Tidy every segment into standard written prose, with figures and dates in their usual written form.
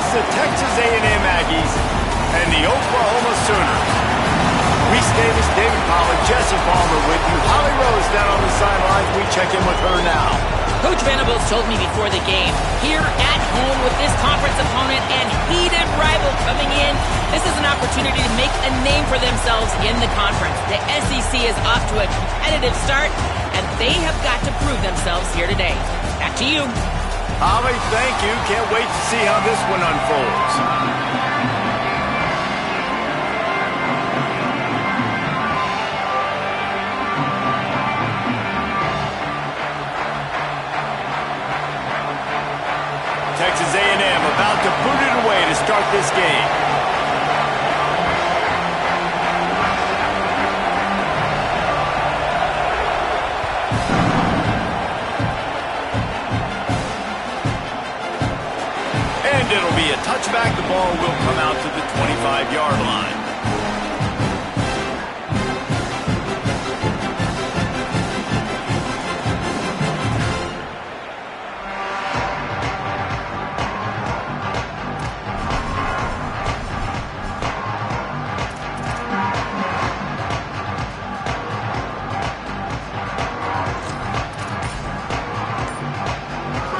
the Texas A&M Aggies and the Oklahoma Sooners. Reese Davis, David Pollack, Jesse Palmer with you. Holly Rose down on the sidelines. We check in with her now. Coach Venables told me before the game, here at home with this conference opponent and heated rival coming in, this is an opportunity to make a name for themselves in the conference. The SEC is off to a competitive start, and they have got to prove themselves here today. Back to you. Holly, thank you. Can't wait to see how this one unfolds. Texas A&M about to boot it away to start this game. And it'll be a touchback. The ball will come out to the 25-yard line.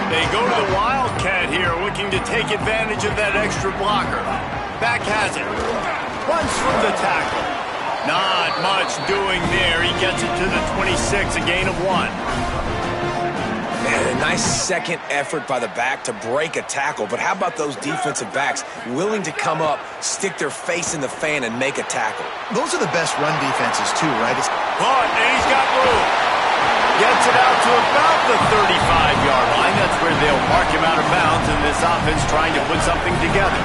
They go to the Wildcat here, looking to take advantage of that extra blocker. Back has it. Runs through the tackle. Not much doing there. He gets it to the 26, a gain of 1. Man, a nice second effort by the back to break a tackle. But how about those defensive backs willing to come up, stick their face in the fan, and make a tackle? Those are the best run defenses, too, right? But, and he's got room. Gets it out to about the 35-yard line. That's where they'll mark him out of bounds, and this offense trying to put something together.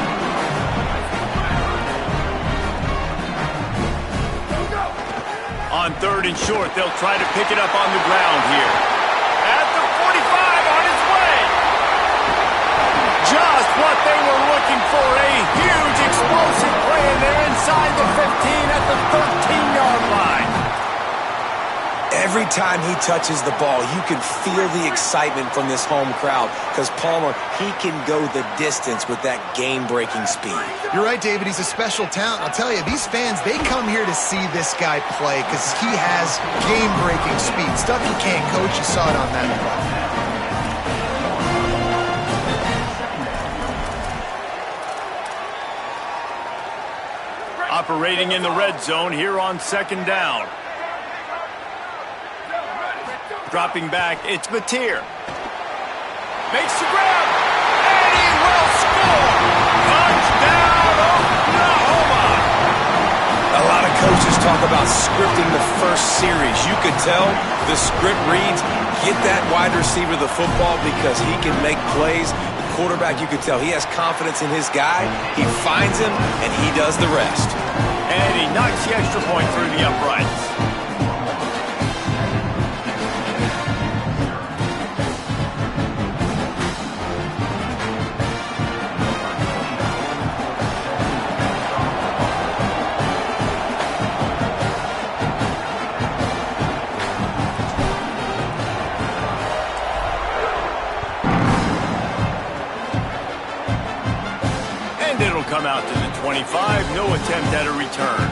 On 3rd and short, they'll try to pick it up on the ground here. At the 45, on its way. Just what they were looking for. A huge explosive play, and they're inside the 15 at the 13-yard line. Every time he touches the ball, you can feel the excitement from this home crowd because Palmer, he can go the distance with that game-breaking speed. You're right, David. He's a special talent. I'll tell you, these fans, they come here to see this guy play because he has game-breaking speed. Stuff you can't coach. You saw it on that play. Operating in the red zone here on 2nd down. Dropping back, it's Mateer. Makes the grab, and he will score! Touchdown, Oklahoma! A lot of coaches talk about scripting the first series. You could tell the script reads, get that wide receiver the football because he can make plays. The quarterback, you could tell he has confidence in his guy. He finds him, and he does the rest. And he knocks the extra point through the uprights. It'll come out to the 25. No attempt at a return.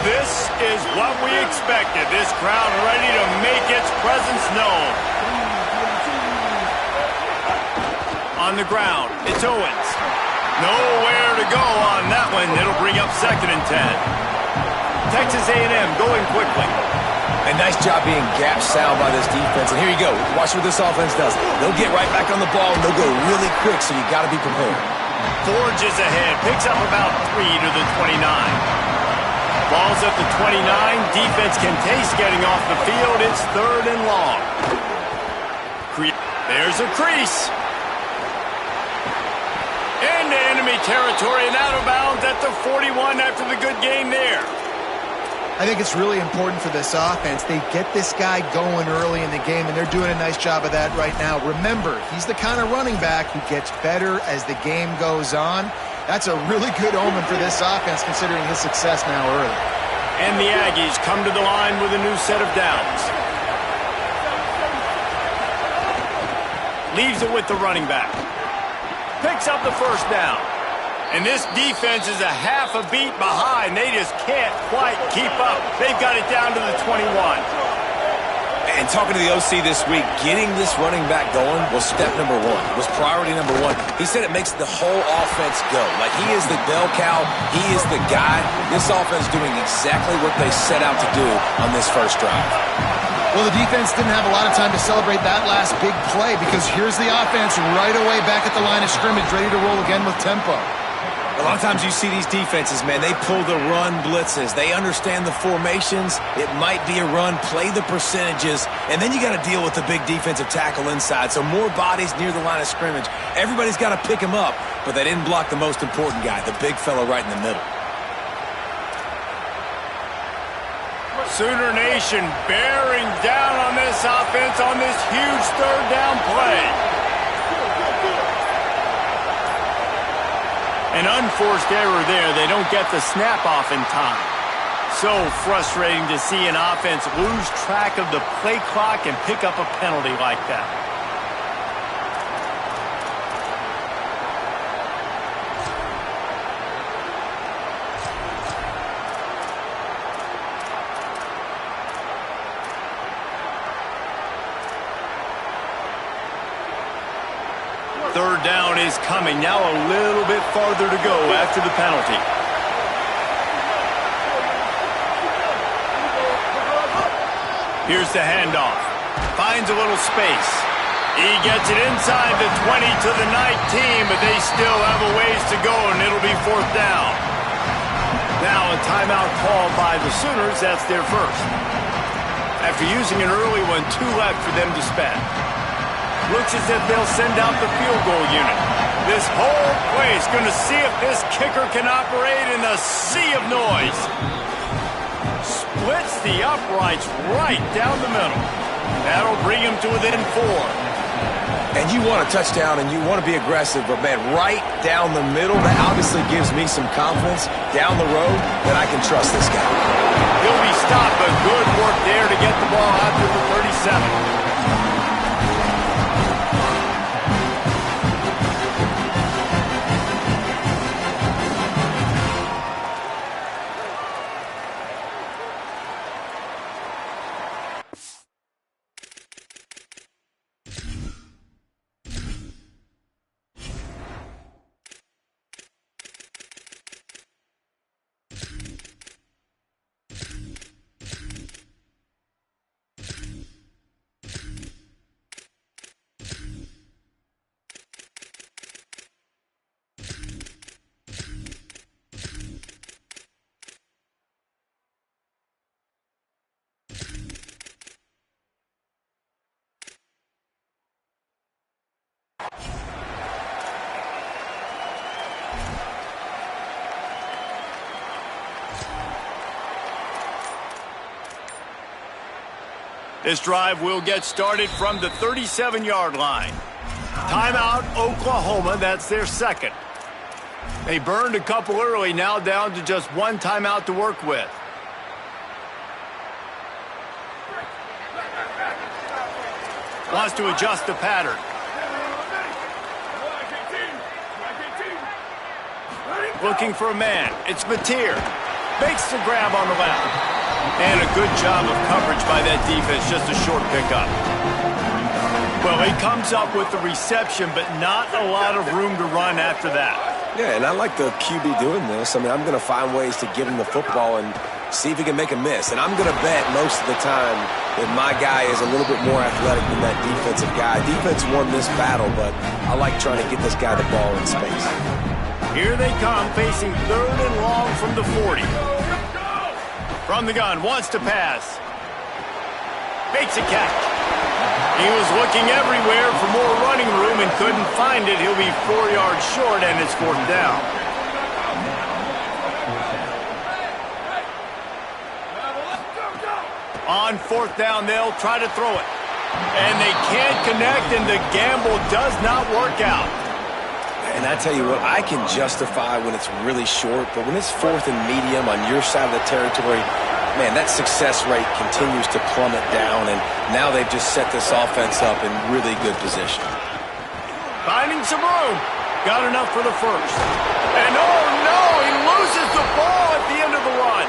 This is what we expected. This crowd ready to make its presence known. On the ground, it's Owens. Nowhere to go on that one. It'll bring up 2nd and 10. Texas A&M going quickly. A nice job being gap sound by this defense. And here you go. Watch what this offense does. They'll get right back on the ball, and they'll go really quick, so you got to be prepared. Forges ahead. Picks up about 3 to the 29. Ball's at the 29. Defense can taste getting off the field. It's 3rd and long. There's a crease. Into enemy territory and out of bounds at the 41 after the good game there. I think it's really important for this offense. They get this guy going early in the game, and they're doing a nice job of that right now. Remember, he's the kind of running back who gets better as the game goes on. That's a really good omen for this offense, considering his success now early. And the Aggies come to the line with a new set of downs. Leaves it with the running back. Picks up the first down. And this defense is a half a beat behind. They just can't quite keep up. They've got it down to the 21. And talking to the OC this week, getting this running back going was step number one, was priority number one. He said it makes the whole offense go. Like, he is the bell cow. He is the guy. This offense doing exactly what they set out to do on this first drive. Well, the defense didn't have a lot of time to celebrate that last big play because here's the offense right away back at the line of scrimmage, ready to roll again with tempo. A lot of times you see these defenses, man, they pull the run blitzes. They understand the formations. It might be a run, play the percentages, and then you got to deal with the big defensive tackle inside. So more bodies near the line of scrimmage. Everybody's got to pick him up, but they didn't block the most important guy, the big fella right in the middle. Sooner Nation bearing down on this offense on this huge third down play. An unforced error there. They don't get the snap off in time. So frustrating to see an offense lose track of the play clock and pick up a penalty like that. Third down is coming. Now a little bit farther to go after the penalty. Here's the handoff. Finds a little space. He gets it inside the 20 to the 19, but they still have a ways to go, and it'll be fourth down. Now a timeout called by the Sooners. That's their first. After using an early one, 2 left for them to spend. Looks as if they'll send out the field goal unit. This whole place going to see if this kicker can operate in the sea of noise. Splits the uprights right down the middle. That'll bring him to within 4. And you want a touchdown and you want to be aggressive, but, man, right down the middle, that obviously gives me some confidence down the road that I can trust this guy. He'll be stopped, but good work there to get the ball out to the 37. This drive will get started from the 37-yard line. Timeout, Oklahoma. That's their second. They burned a couple early, now down to just 1 timeout to work with. Wants to adjust the pattern. Looking for a man. It's Mateer. Makes the grab on the left. And a good job of coverage by that defense, just a short pickup. Well, he comes up with the reception, but not a lot of room to run after that. Yeah, and I like the QB doing this. I mean, I'm going to find ways to give him the football and see if he can make a miss. And I'm going to bet most of the time that my guy is a little bit more athletic than that defensive guy. Defense won this battle, but I like trying to get this guy the ball in space. Here they come, facing 3rd and long from the 40. From the gun, wants to pass. Makes a catch. He was looking everywhere for more running room and couldn't find it. He'll be 4 yards short, and it's 4th down. On 4th down, they'll try to throw it. And they can't connect, and the gamble does not work out. And I tell you what, I can justify when it's really short, but when it's 4th and medium on your side of the territory, man, that success rate continues to plummet down, and now they've just set this offense up in really good position. Finding some room. Got enough for the first. And oh no, he loses the ball at the end of the run.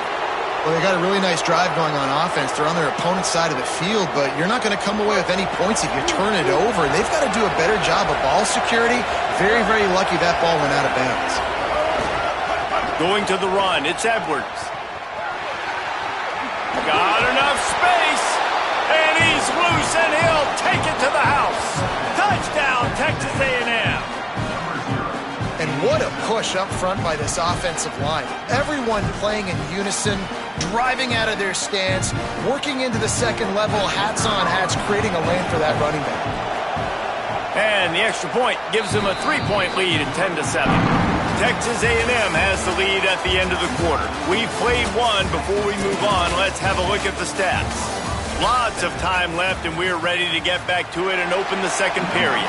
Well, they got a really nice drive going on offense. They're on their opponent's side of the field, but you're not going to come away with any points if you turn it over. They've got to do a better job of ball security. Very, very lucky that ball went out of bounds. Going to the run, it's Edwards. Got enough space, and he's loose, and he'll take it to the house. Touchdown, Texas A&M. And what a push up front by this offensive line. Everyone playing in unison, driving out of their stance, working into the second level, hats on hats, creating a lane for that running back. And the extra point gives them a 3-point lead at 10-7. Texas A&M has the lead at the end of the quarter. We've played one. Before we move on, let's have a look at the stats. Lots of time left, and we're ready to get back to it and open the second period.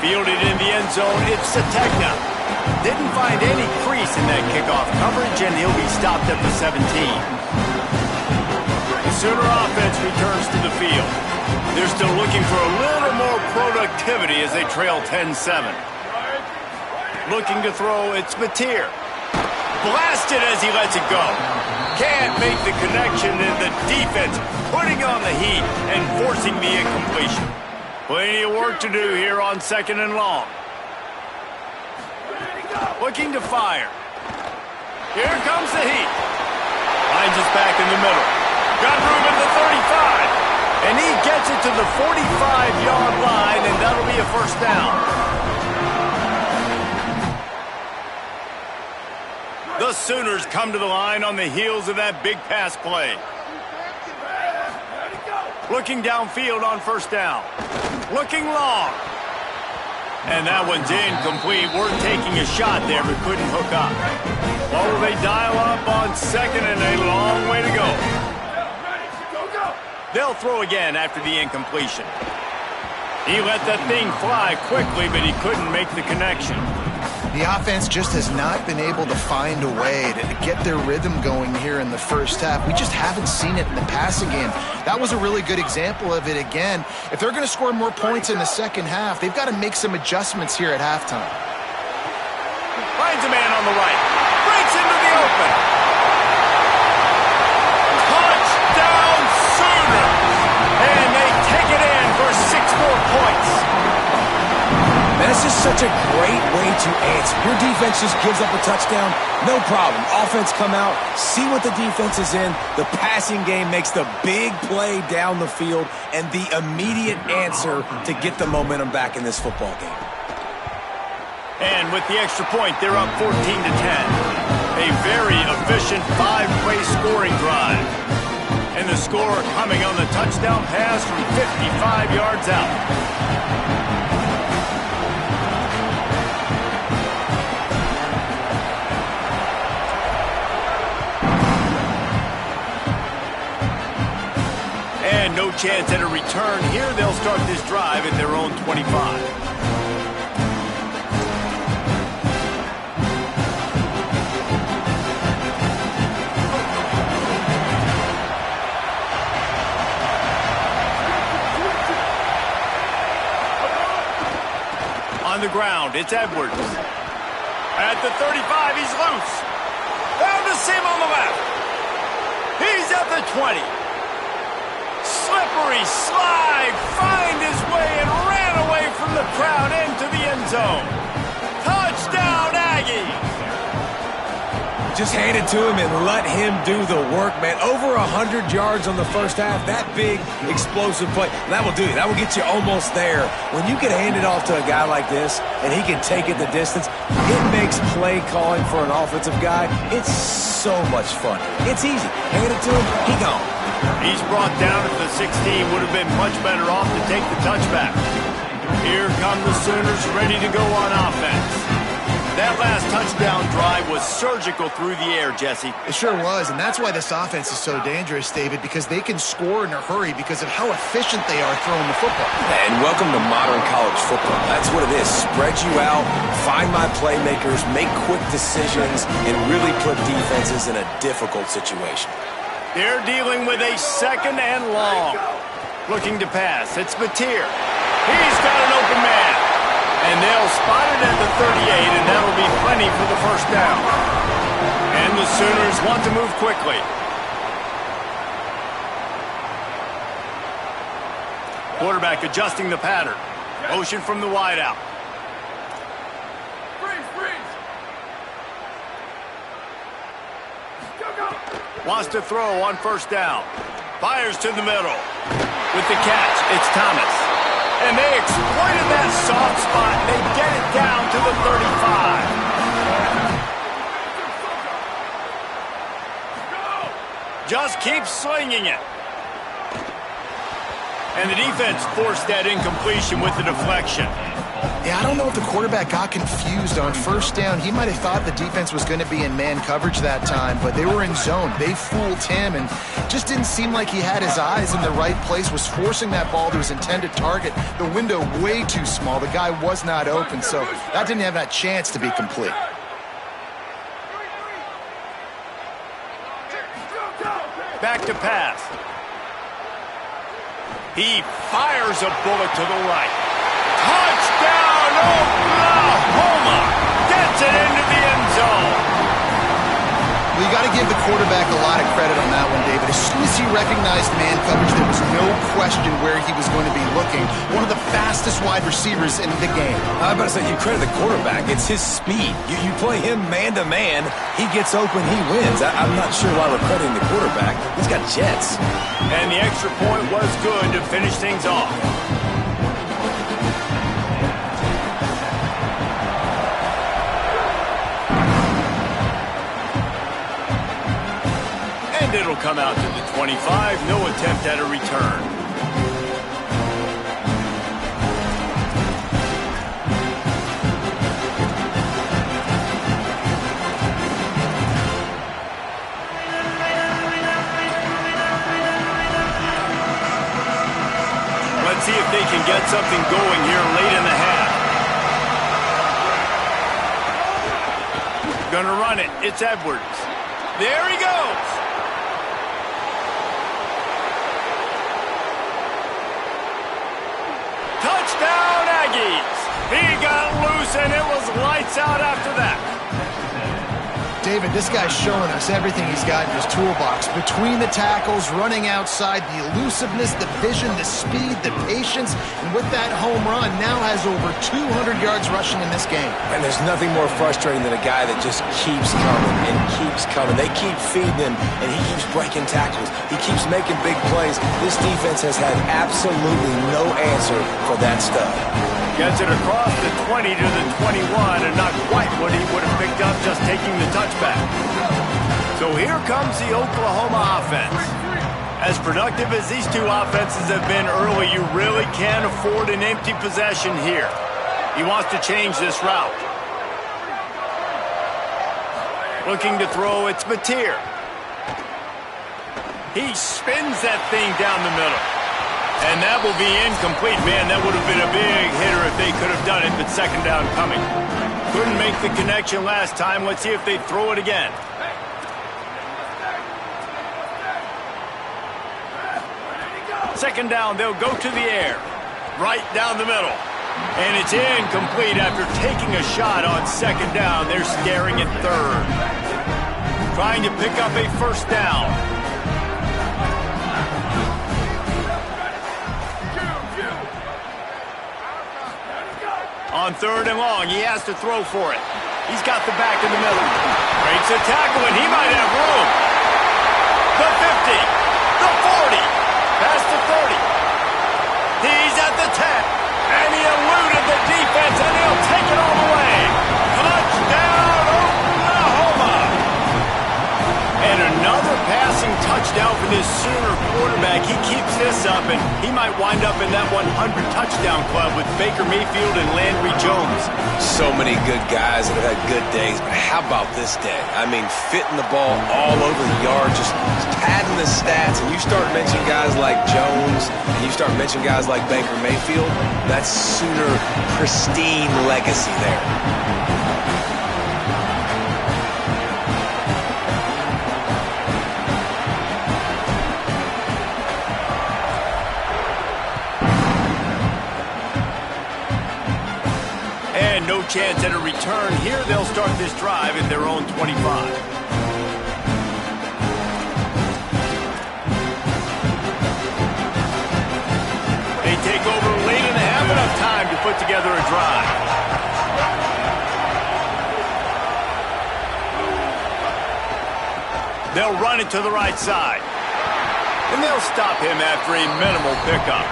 Fielded in the end zone, it's Sategna. Didn't find any crease in that kickoff coverage, and he'll be stopped at the 17. The Sooner offense returns to the field. They're still looking for a little more productivity as they trail 10-7. Looking to throw, it's Mateer. Blasted as he lets it go. Can't make the connection, and the defense putting on the heat and forcing the incompletion. Plenty of work to do here on 2nd and long. Looking to fire. Here comes the heat. Finds us back in the middle. Got room at the 35. And he gets it to the 45-yard line, and that'll be a first down. The Sooners come to the line on the heels of that big pass play. Looking downfield on first down. Looking long. And that one's incomplete. We're taking a shot there, but couldn't hook up. Oh, they dial up on 2nd and a long way to go. They'll throw again after the incompletion. He let that thing fly quickly, but he couldn't make the connection. The offense just has not been able to find a way to get their rhythm going here in the first half. We just haven't seen it in the passing game. That was a really good example of it again. If they're going to score more points in the second half, they've got to make some adjustments here at halftime. Finds a man on the right. Breaks into the open. Touchdown Sooners! And they take it in for 6 more points. That's just such a great way to answer. Your defense just gives up a touchdown, no problem. Offense come out, see what the defense is in. The passing game makes the big play down the field and the immediate answer to get the momentum back in this football game. And with the extra point, they're up 14-10. A very efficient 5-play scoring drive. And the score coming on the touchdown pass from 55 yards out. And no chance at a return here. They'll start this drive at their own 25. On the ground, it's Edwards. At the 35, he's loose. Found a seam on the left. He's at the 20. Slippery slide, find his way and ran away from the crowd into the end zone. Touchdown, Aggies! Just hand it to him and let him do the work, man. Over 100 yards on the first half. That big, explosive play. That will do it. That will get you almost there. When you can hand it off to a guy like this and he can take it the distance, it makes play calling for an offensive guy, it's so much fun. It's easy. Hand it to him, he gone. He's brought down at the 16. Would have been much better off to take the touchback. Here come the Sooners ready to go on offense. That last touchdown drive was surgical through the air, Jesse. It sure was, and that's why this offense is so dangerous, David, because they can score in a hurry because of how efficient they are throwing the football. And welcome to modern college football. That's what it is. Spread you out, find my playmakers, make quick decisions, and really put defenses in a difficult situation. They're dealing with a second and long. Looking to pass. It's Mateer. He's got an open man. And they'll spot it at the 38, and that'll be plenty for the first down. And the Sooners want to move quickly. Quarterback adjusting the pattern. Motion from the wideout. Wants to throw on first down. Fires to the middle. With the catch, it's Thomas. And they exploited that soft spot. They get it down to the 35. Just keep slinging it. And the defense forced that incompletion with the deflection. Yeah, I don't know if the quarterback got confused on first down. He might have thought the defense was going to be in man coverage that time, but they were in zone. They fooled him and just didn't seem like he had his eyes in the right place, was forcing that ball to his intended target. The window way too small. The guy was not open, so that didn't have that chance to be complete. Back to pass. He fires a bullet to the right. Touchdown, Oklahoma! Gets it into the end zone. Well, you got to give the quarterback a lot of credit on that one, David. As soon as he recognized man coverage, there was no question where he was going to be looking. One of the fastest wide receivers in the game. I'm about to say, you credit the quarterback. It's his speed. You play him man-to-man, he gets open, he wins. I'm not sure why we're crediting the quarterback. He's got jets. And the extra point was good to finish things off. And it'll come out to the 25. No attempt at a return. Let's see if they can get something going here late in the half. Gonna run it. It's Edwards. There he goes. Touchdown, Aggies. He got loose, and it was lights out after that. David, this guy's showing us everything he's got in his toolbox. Between the tackles, running outside, the elusiveness, the vision, the speed, the patience, and with that home run, now has over 200 yards rushing in this game. And there's nothing more frustrating than a guy that just keeps coming and keeps coming. They keep feeding him, and he keeps breaking tackles. He keeps making big plays. This defense has had absolutely no answer for that stuff. Gets it across the 20 to the 21, and not quite what he would have picked up just taking the touchback. So here comes the Oklahoma offense. As productive as these two offenses have been early, you really can't afford an empty possession here. He wants to change this route. Looking to throw, it's Mateer. He spins that thing down the middle. And that will be incomplete. Man, that would have been a big hitter if they could have done it, but second down coming. Couldn't make the connection last time. Let's see if they throw it again. Second down, they'll go to the air. Right down the middle. And it's incomplete after taking a shot on second down. They're staring at third. Trying to pick up a first down. On third and long, he has to throw for it. He's got the back in the middle. Breaks a tackle, and he might have room. The 50, the 40, past the 30. He's at the 10, and he eluded the defense, and he'll take it all the way. Touchdown, Oklahoma! And another passing touchdown touchdown for this Sooner quarterback. He keeps this up, and he might wind up in that 100-touchdown club with Baker Mayfield and Landry Jones. So many good guys that have had good days, but how about this day? I mean, fitting the ball all over the yard, just padding the stats, and you start mentioning guys like Jones, and you start mentioning guys like Baker Mayfield, that's Sooner pristine legacy there. No chance at a return here. They'll start this drive at their own 25. They take over late and have enough time to put together a drive. They'll run it to the right side. And they'll stop him after a minimal pickup.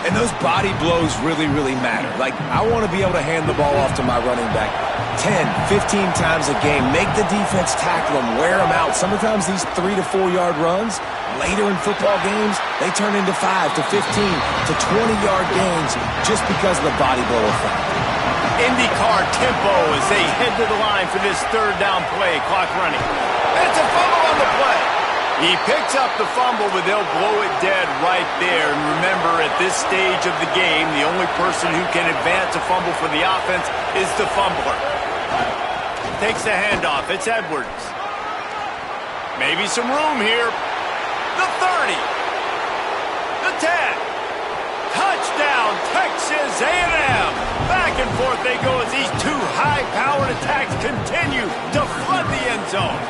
And those body blows really, really matter. Like, I want to be able to hand the ball off to my running back 10, 15 times a game. Make the defense tackle them, wear them out. Sometimes these 3 to 4 yard runs, later in football games, they turn into 5 to 15 to 20 yard gains just because of the body blow effect. IndyCar tempo as they head to the line for this third down play. Clock running. It's a fumble on the play. He picks up the fumble, but they'll blow it dead right there. And remember, at this stage of the game, the only person who can advance a fumble for the offense is the fumbler. Takes the handoff. It's Edwards. Maybe some room here. The 30. The 10. Touchdown, Texas A&M. Back and forth they go as these two high-powered attacks continue to flood the end zone.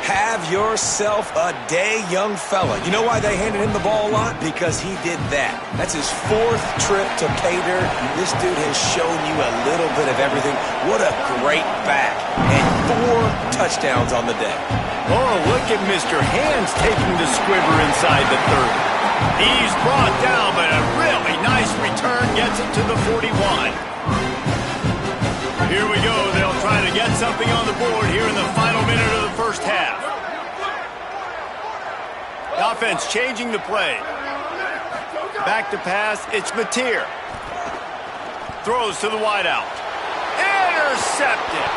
Have yourself a day, young fella. You know why they handed him the ball a lot? Because he did that. That's his 4th trip to pay dirt. This dude has shown you a little bit of everything. What a great back. And 4 touchdowns on the day. Oh, look at Mr. Hands taking the squiver inside the 30. He's brought down, but a really nice return gets him to the 41. Here we go. They'll try to get something on the board here in the final minute of the first half. The offense changing the play. Back to pass. It's Mateer. Throws to the wideout. Intercepted.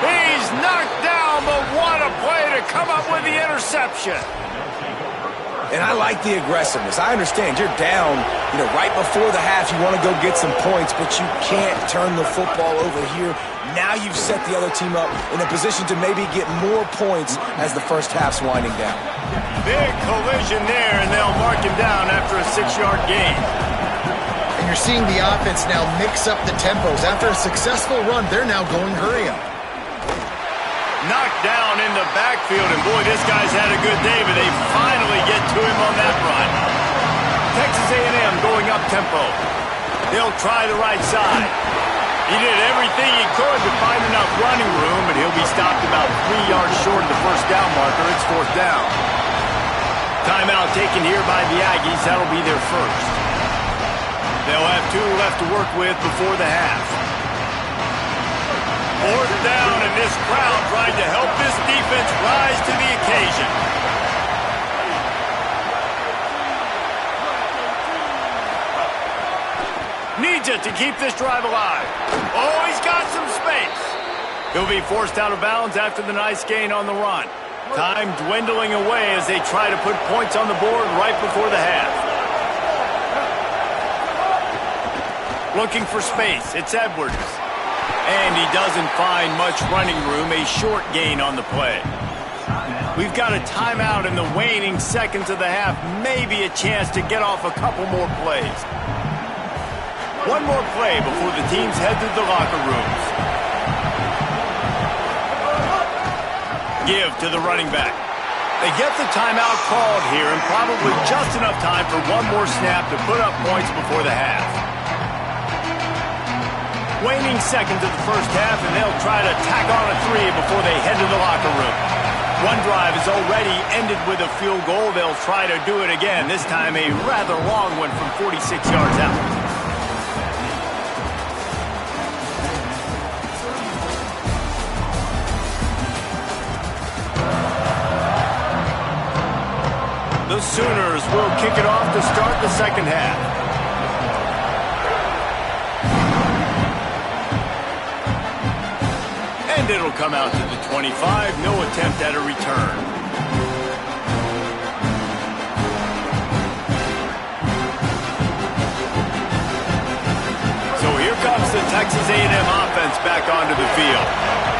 He's knocked down, but what a play to come up with the interception. And I like the aggressiveness. I understand you're down, right before the half. You want to go get some points, but you can't turn the football over here. Now you've set the other team up in a position to maybe get more points as the first half's winding down. Big collision there, and they'll mark him down after a 6-yard gain. And you're seeing the offense now mix up the tempos. After a successful run, they're now going hurry up. Knocked down in the backfield, and boy, this guy's had a good day, but they finally get to him on that run. Texas A&M going up tempo. They'll try the right side. He did everything he could to find enough running room, but he'll be stopped about 3 yards short of the first down marker. It's 4th down. Timeout taken here by the Aggies. That'll be their first. They'll have 2 left to work with before the half. 4th down, and this crowd trying to help this defense rise to the occasion. Needs it to keep this drive alive. Oh, he's got some space. He'll be forced out of bounds after the nice gain on the run. Time dwindling away as they try to put points on the board right before the half. Looking for space. It's Edwards. And he doesn't find much running room, a short gain on the play. We've got a timeout in the waning seconds of the half, maybe a chance to get off a couple more plays. One more play before the teams head to the locker rooms. Give to the running back. They get the timeout called here and probably just enough time for one more snap to put up points before the half. Waning seconds of the first half, and they'll try to tack on a 3 before they head to the locker room. One drive has already ended with a field goal. They'll try to do it again, this time a rather long one from 46 yards out. The Sooners will kick it off to start the second half. And it'll come out to the 25. No attempt at a return. So here comes the Texas A&M offense back onto the field.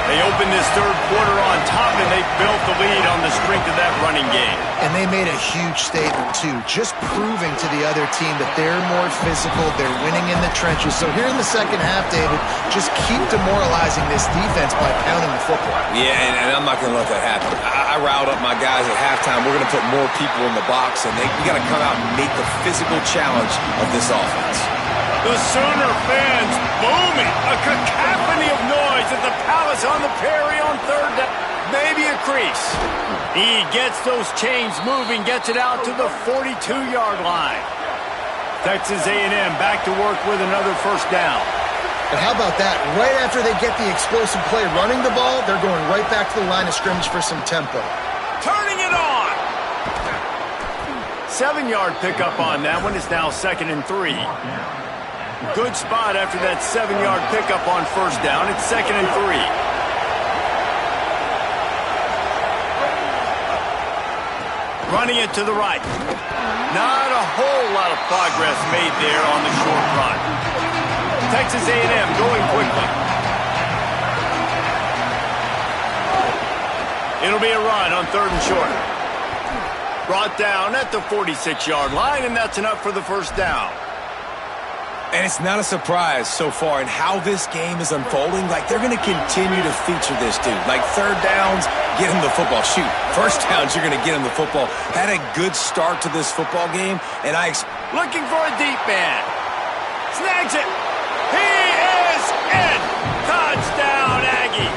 They opened this third quarter on top, and they built the lead on the strength of that running game. And they made a huge statement, too, just proving to the other team that they're more physical, they're winning in the trenches. So here in the second half, David, just keep demoralizing this defense by pounding the football. Yeah, and I'm not going to let that happen. I riled up my guys at halftime. We're going to put more people in the box, and we got to come out and meet the physical challenge of this offense. The Sooner fans booming. A cacophony of noise at the Palace on the Prairie on third down. Maybe a crease. He gets those chains moving, gets it out to the 42-yard line. Texas A&M back to work with another first down. And how about that? Right after they get the explosive play running the ball, they're going right back to the line of scrimmage for some tempo. Turning it on. 7-yard pickup on that one. It's now 2nd and 3. Good spot after that 7-yard pickup on first down. It's 2nd and 3. Running it to the right. Not a whole lot of progress made there on the short run. Texas A&M going quickly. It'll be a run on 3rd and short. Brought down at the 46-yard line, and that's enough for the first down. And it's not a surprise so far in how this game is unfolding. Like, they're going to continue to feature this dude. Like, third downs, get him the football. Shoot, first downs, you're going to get him the football. Had a good start to this football game, and looking for a deep man. Snags it. He is in. Touchdown, Aggie.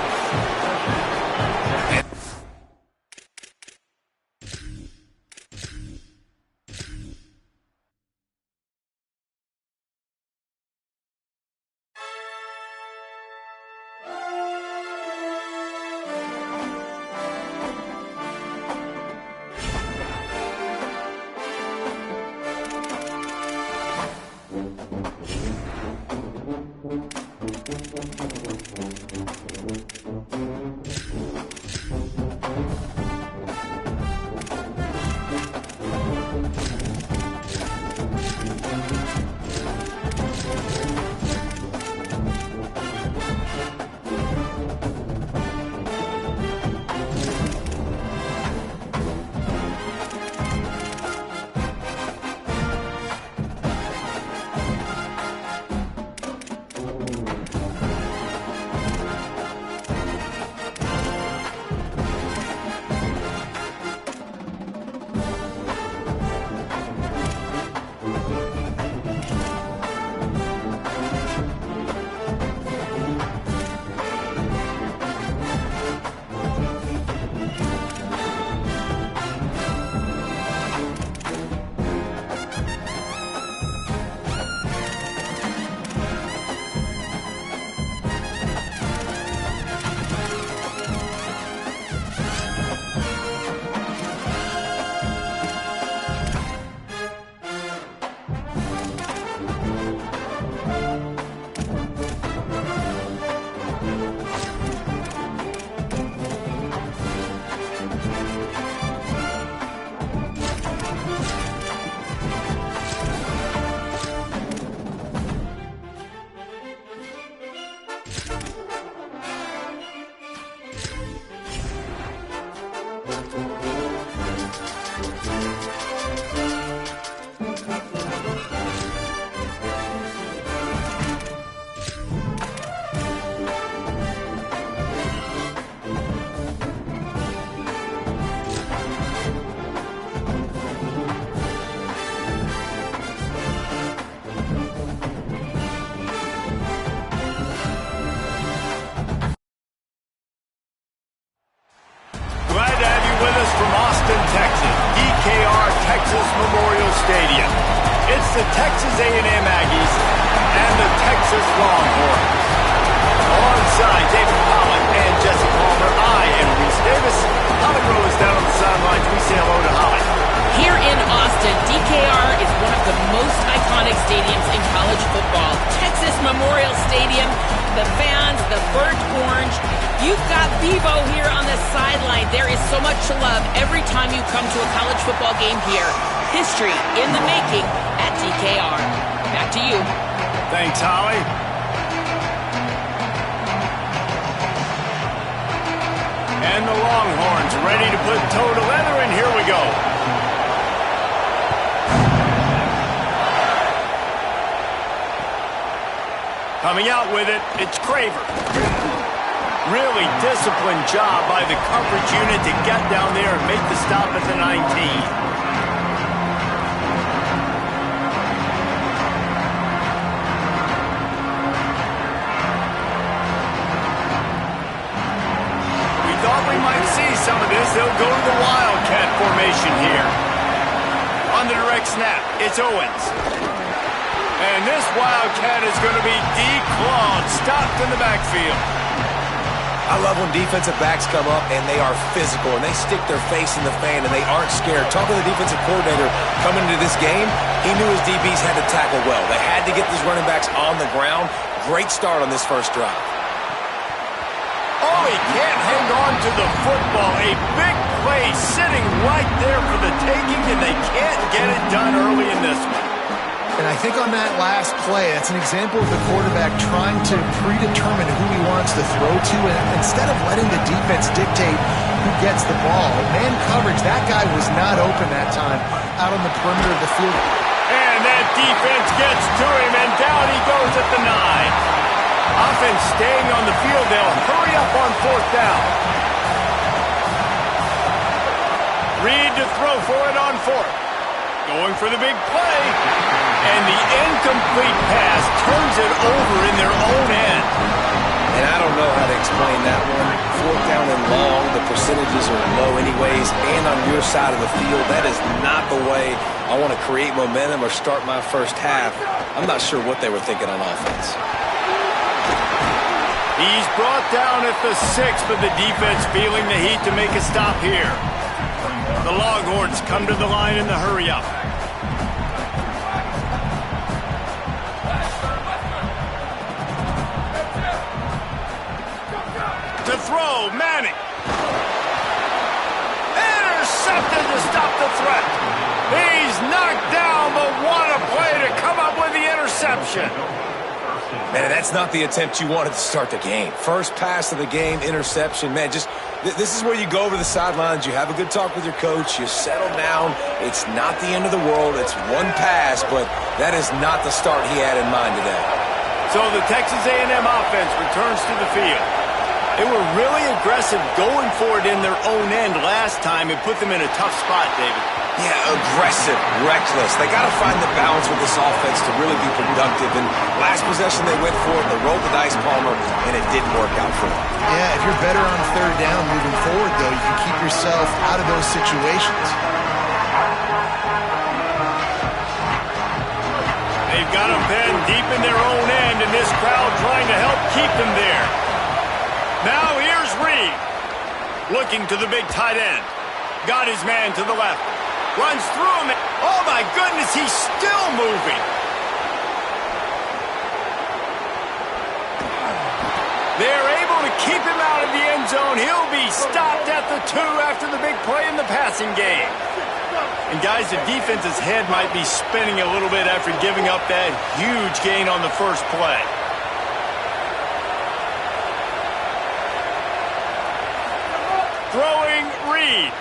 The Texas A&M Aggies and the Texas Longhorns. Alongside David Pollock and Jesse Palmer, I am Reese Davis. Holly Rowe is down on the sidelines. We say hello to Holly. Here Austin, DKR is one of the most iconic stadiums in college football. Texas Memorial Stadium, the fans, the burnt orange. You've got Bevo here on the sideline. There is so much to love every time you come to a college football game here. History in the making at DKR. Back to you. Thanks, Holly. And the Longhorns ready to put toe to leather, and here we go. Coming out with it, it's Craver. Really disciplined job by the coverage unit to get down there and make the stop at the 19. We thought we might see some of this. They'll go to the Wildcat formation here. On the direct snap, it's Owens. And this Wildcat is going to be declawed, stopped in the backfield. I love when defensive backs come up and they are physical and they stick their face in the fan and they aren't scared. Talking to the defensive coordinator coming into this game, he knew his DBs had to tackle well. They had to get these running backs on the ground. Great start on this first drive. Oh, he can't hang on to the football. A big play sitting right there for the taking, and they can't get it done early in this one. And I think on that last play, that's an example of the quarterback trying to predetermine who he wants to throw to, and instead of letting the defense dictate who gets the ball. Man coverage, that guy was not open that time out on the perimeter of the field. And that defense gets to him, and down he goes at the 9. Offense staying on the field. They'll hurry up on 4th down. Reed to throw for it on 4th. Going for the big play. And the incomplete pass turns it over in their own end. And I don't know how to explain that one. 4th down and long, the percentages are low anyways, and on your side of the field, that is not the way I want to create momentum or start my first half. I'm not sure what they were thinking on offense. He's brought down at the 6, but the defense feeling the heat to make a stop here. The Longhorns come to the line in the hurry-up. To throw, Manning. Intercepted to stop the threat. He's knocked down, but what a play to come up with the interception. Man, that's not the attempt you wanted to start the game. First pass of the game, interception. Man, just this is where you go over the sidelines. You have a good talk with your coach. You settle down. It's not the end of the world. It's one pass, but that is not the start he had in mind today. So the Texas A&M offense returns to the field. They were really aggressive going for it in their own end last time. It put them in a tough spot, David. Yeah, aggressive, reckless. They got to find the balance with this offense to really be productive. And last possession they went for it, they rolled the dice, Palmer, and it didn't work out for them. Yeah, if you're better on 3rd down moving forward, though, you can keep yourself out of those situations. They've got them pinned deep in their own end, and this crowd trying to help keep them there. Now here's Reed. Looking to the big tight end. Got his man to the left. Runs through him. Oh, my goodness, he's still moving. They're able to keep him out of the end zone. He'll be stopped at the 2 after the big play in the passing game. And, guys, the defense's head might be spinning a little bit after giving up that huge gain on the first play. Throwing Reed.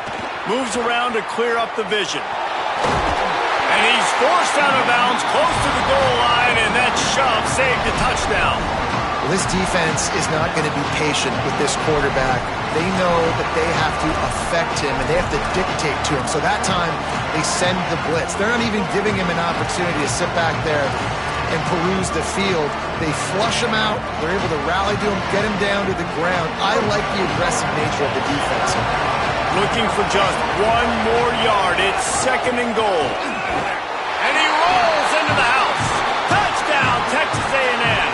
Moves around to clear up the vision. And he's forced out of bounds close to the goal line, and that shove saved a touchdown. Well, this defense is not going to be patient with this quarterback. They know that they have to affect him, and they have to dictate to him. So that time, they send the blitz. They're not even giving him an opportunity to sit back there and peruse the field. They flush him out. They're able to rally to him, get him down to the ground. I like the aggressive nature of the defense. Looking for just 1 more yard. It's 2nd and goal. And he rolls into the house. Touchdown, Texas A&M.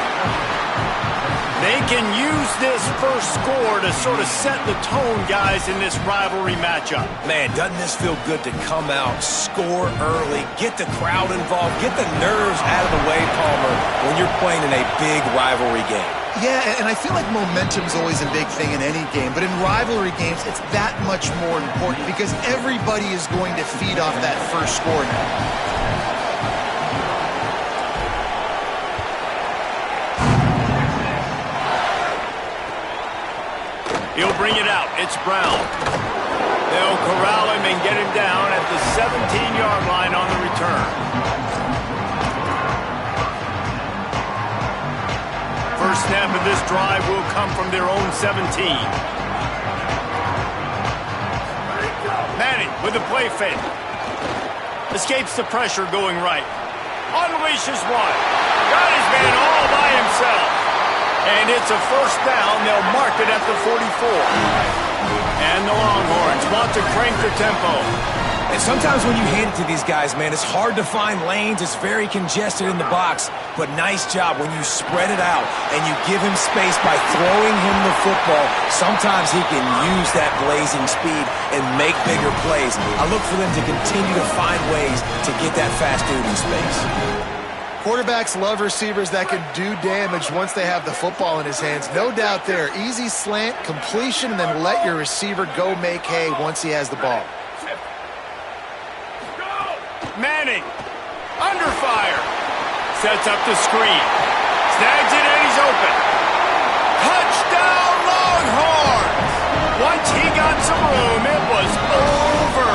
They can use this first score to sort of set the tone, guys, in this rivalry matchup. Man, doesn't this feel good to come out, score early, get the crowd involved, get the nerves out of the way, Palmer, when you're playing in a big rivalry game. Yeah, and I feel like momentum's always a big thing in any game, but in rivalry games, it's that much more important because everybody is going to feed off that first score now. He'll bring it out. It's Brown. They'll corral him and get him down at the 17-yard line on the return. First snap of this drive will come from their own 17. Manning with a play fake. Escapes the pressure going right. Unleashes one. Got his man all by himself. And it's a first down. They'll mark it at the 44. And the Longhorns want to crank the tempo. And sometimes when you hand it to these guys, man, it's hard to find lanes. It's very congested in the box. But nice job when you spread it out and you give him space by throwing him the football. Sometimes he can use that blazing speed and make bigger plays. I look for them to continue to find ways to get that fast dude in space. Quarterbacks love receivers that can do damage once they have the football in his hands. No doubt there. Easy slant, completion, and then let your receiver go make hay once he has the ball. Manning, under fire. Sets up the screen. Snags it and he's open. Touchdown Longhorns! Once he got some room, it was over.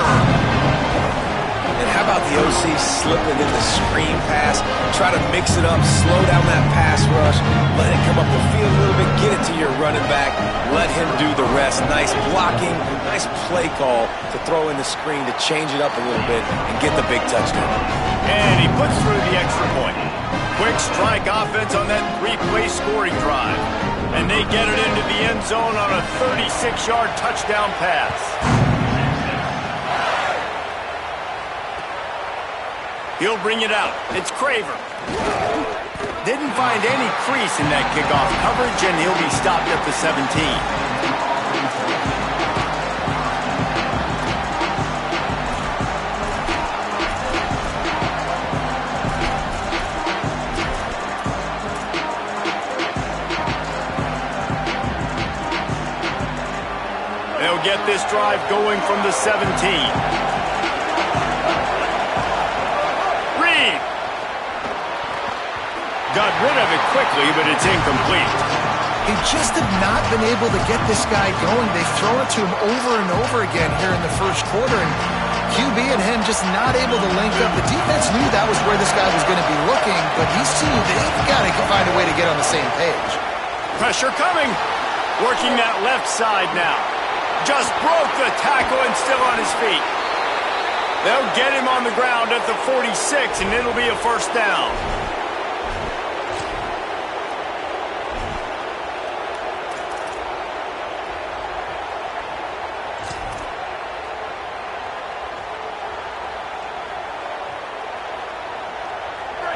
And how about the OC slipping in the screen pass? Try to mix it up, slow down that pass rush, let it come up the field a little bit, get it to your running back, let him do the rest. Nice blocking, nice play call to throw in the screen to change it up a little bit and get the big touchdown. And he puts through the extra point. Quick strike offense on that three-play scoring drive. And they get it into the end zone on a 36-yard touchdown pass. He'll bring it out. It's Craver. Didn't find any crease in that kickoff coverage, and he'll be stopped at the 17. They'll get this drive going from the 17. Got rid of it quickly, but it's incomplete. They just have not been able to get this guy going. They've thrown it to him over and over again here in the first quarter, and QB and him just not able to link up. The defense knew that was where this guy was going to be looking, but these two, they've got to find a way to get on the same page. Pressure coming. Working that left side now. Just broke the tackle and still on his feet. They'll get him on the ground at the 46, and it'll be a first down.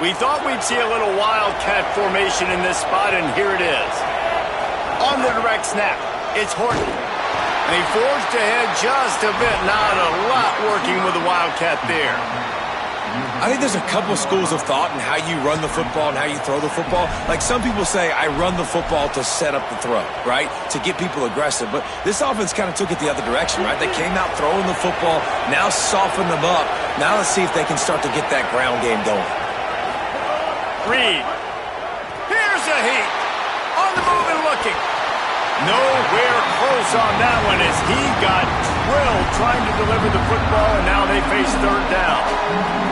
We thought we'd see a little wildcat formation in this spot, and here it is. On the direct snap, it's Horton. They forged ahead just a bit, not a lot working with the wildcat there. I think there's a couple schools of thought in how you run the football and how you throw the football. Like some people say, I run the football to set up the throw, right? To get people aggressive. But this offense kind of took it the other direction, right? They came out throwing the football, now soften them up. Now let's see if they can start to get that ground game going. Reed. Here's a heat. On the move and looking. Nowhere close on that one as he got drilled trying to deliver the football, and now they face third down.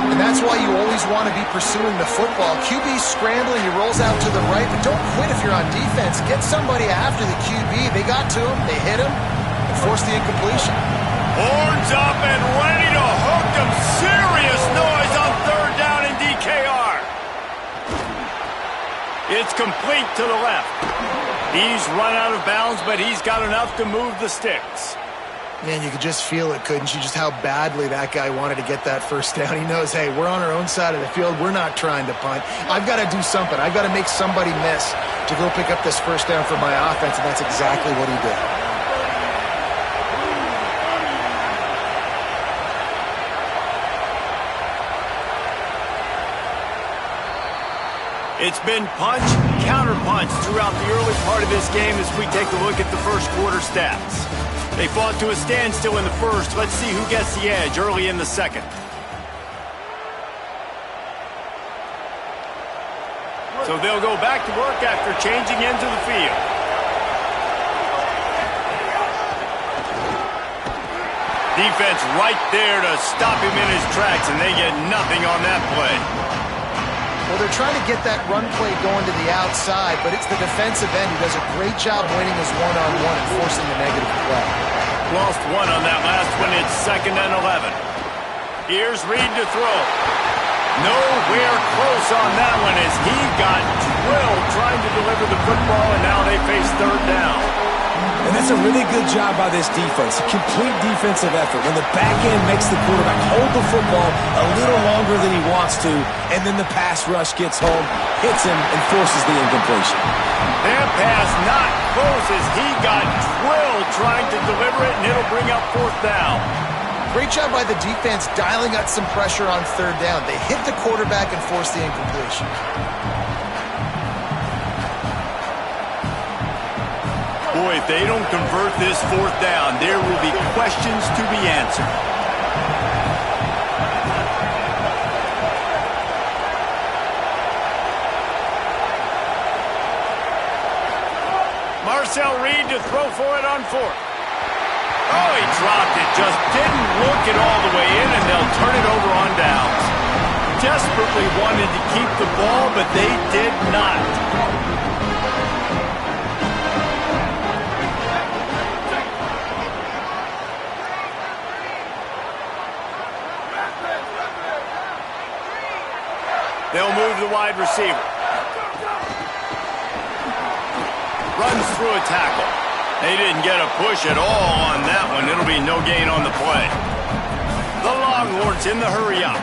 And that's why you always want to be pursuing the football. QB's scrambling, he rolls out to the right, but don't quit if you're on defense. Get somebody after the QB. They got to him, they hit him, and forced the incompletion. Horns up and ready to hook them. Serious noise on third down in DKR. It's complete to the left. He's run out of bounds, but he's got enough to move the sticks. Man, you could just feel it, couldn't you? Just how badly that guy wanted to get that first down. He knows, hey, we're on our own side of the field. We're not trying to punt. I've got to do something. I've got to make somebody miss to go pick up this first down for my offense, and that's exactly what he did. It's been punch, counter-punch throughout the early part of this game as we take a look at the first quarter stats. They fought to a standstill in the first. Let's see who gets the edge early in the second. So they'll go back to work after changing into the field. Defense right there to stop him in his tracks, and they get nothing on that play. Well, they're trying to get that run play going to the outside, but it's the defensive end who does a great job winning his one-on-one and forcing the negative play. Lost one on that last one. It's 2nd and 11. Here's Reed to throw. Nowhere close on that one as he got drilled trying to deliver the football, and now they face 3rd down. And that's a really good job by this defense. A complete defensive effort. When the back end makes the quarterback hold the football a little longer than he wants to, and then the pass rush gets home, hits him, and forces the incompletion. That pass not close as he got drilled trying to deliver it, and it'll bring up 4th down. Great job by the defense dialing out some pressure on 3rd down. They hit the quarterback and forced the incompletion. Boy, if they don't convert this 4th down, there will be questions to be answered. Marcel Reed to throw for it on 4th. Oh, he dropped it. Just didn't look it all the way in, and they'll turn it over on downs. Desperately wanted to keep the ball, but they did not. They'll move the wide receiver. Runs through a tackle. They didn't get a push at all on that one. It'll be no gain on the play. The Longhorns in the hurry up.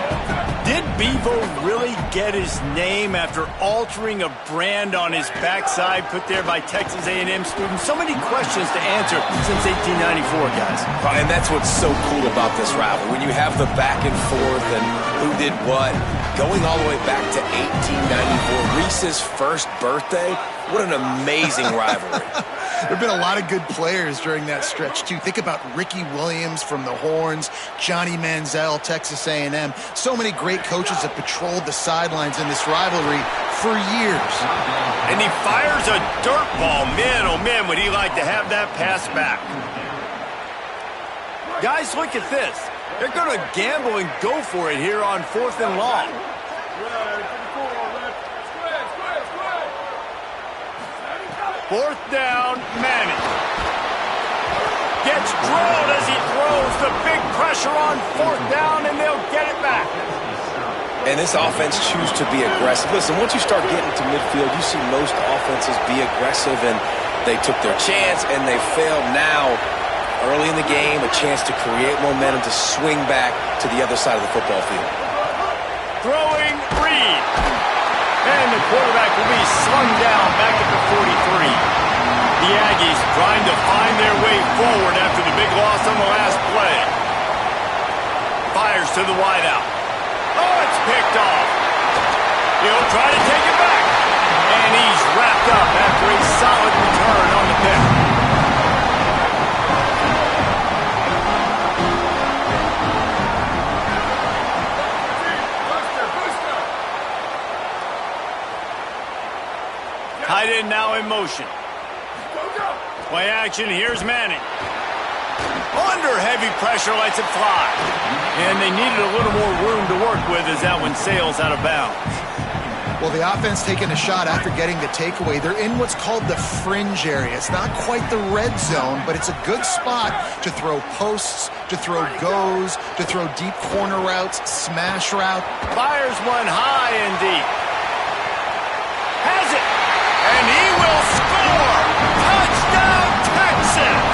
Did Bevo really get his name after altering a brand on his backside put there by Texas A&M students? So many questions to answer since 1894, guys. And that's what's so cool about this rivalry. When you have the back and forth and who did what, going all the way back to 1894, Reese's first birthday, what an amazing rivalry. There have been a lot of good players during that stretch, too. Think about Ricky Williams from the Horns, Johnny Manziel, Texas A&M. So many great coaches have patrolled the sidelines in this rivalry for years. And he fires a dirt ball. Man, oh man, would he like to have that pass back. Guys, look at this. They're going to gamble and go for it here on 4th and long. Fourth down, Manning. Gets drilled as he throws. The big pressure on 4th down, and they'll get it back. And this offense chooses to be aggressive. Listen, once you start getting to midfield, you see most offenses be aggressive, and they took their chance, and they failed. Now, early in the game, a chance to create momentum to swing back to the other side of the football field. Throwing Reed. And the quarterback will be slung down back at the 43. The Aggies trying to find their way forward after the big loss on the last play. Fires to the wideout. Oh, it's picked off. He'll try to take it back. And he's wrapped up after a solid return on the pick. Tight end now in motion. Play action, here's Manning. Under heavy pressure, lets it fly. And they needed a little more room to work with as that one sails out of bounds. Well, the offense taking a shot after getting the takeaway. They're in what's called the fringe area. It's not quite the red zone, but it's a good spot to throw posts, to throw goes, to throw deep corner routes, smash route. Fires one high and deep. Has it. And he will score! Touchdown, Texas!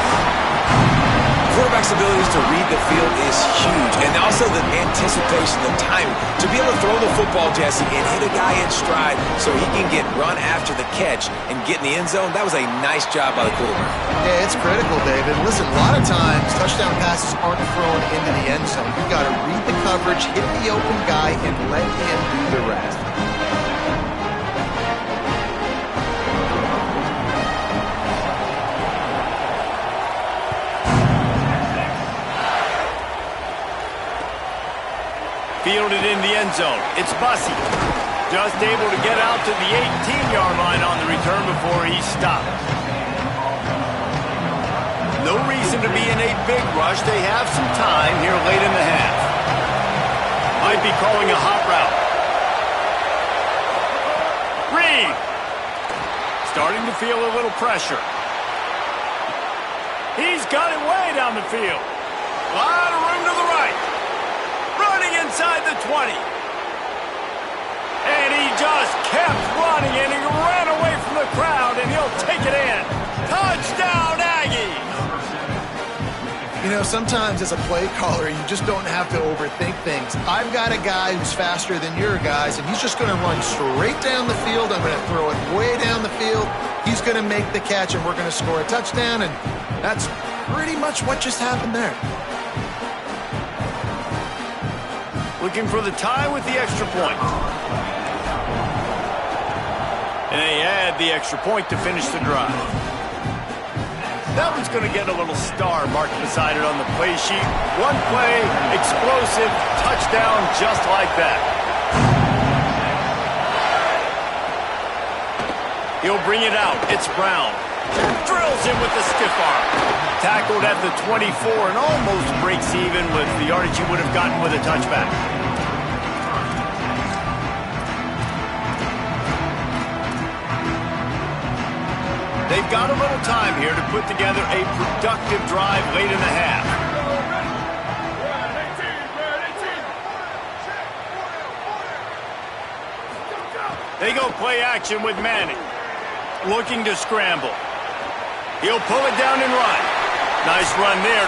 Quarterback flexibility to read the field is huge, and also the anticipation, the timing. To be able to throw the football, Jesse, and hit a guy in stride so he can get run after the catch and get in the end zone, that was a nice job by the quarterback. Yeah, it's critical, David. Listen, a lot of times touchdown passes aren't thrown into the end zone. You've got to read the coverage, hit the open guy, and let him do the rest. Fielded in the end zone. It's Bussey. Just able to get out to the 18-yard line on the return before he's stopped. No reason to be in a big rush. They have some time here late in the half. Might be calling a hot route. Reed. Starting to feel a little pressure. He's got it way down the field. A lot of room to the right. Running inside the 20. And he just kept running, and he ran away from the crowd, and he'll take it in. Touchdown, Aggie! You know, sometimes as a play caller, you just don't have to overthink things. I've got a guy who's faster than your guys, and he's just going to run straight down the field. I'm going to throw it way down the field. He's going to make the catch, and we're going to score a touchdown, and that's pretty much what just happened there. Looking for the tie with the extra point. And they add the extra point to finish the drive. That one's going to get a little star marked beside it on the play sheet. One play, explosive, touchdown just like that. He'll bring it out. It's Brown. Drills him with the stiff arm. Tackled at the 24 and almost breaks even with the yardage he would have gotten with a touchback. They've got a little time here to put together a productive drive late in the half. They go play action with Manning. Looking to scramble. He'll pull it down and run. Nice run there.